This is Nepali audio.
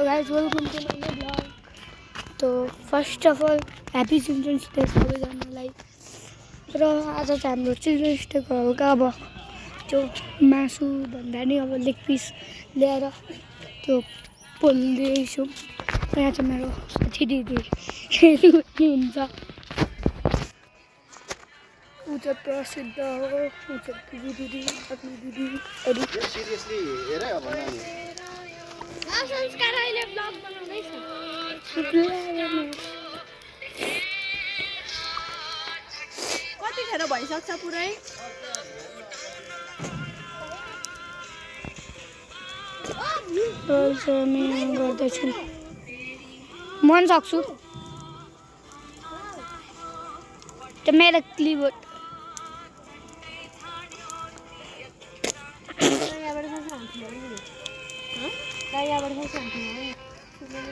So guys, welcome to my new vlog. तो first of all happy children's day सबैजनालाई। र आज चाहिँ हाम्रो चिल्ड्रेन्स डेको हल्का अब त्यो मासु भन्दा नि अब लेग पिस ल्याएर त्यो पोल्दैछु। यहाँ चाहिँ मेरो साथी दिदी खेल्नुहुन्छ। ऊ चाहिँ प्रसिद्ध हो, ऊ चाहिँ दिदी आफ्नो दिदीहरू। संस्कार अहिले ब्लग बनाउँदैछ। कतिखेर भइसक्छ पुरै? हामी गर्दैछु, म पनि सक्छु। त्यो मेरो क्लिबोर्ड यहाँबाट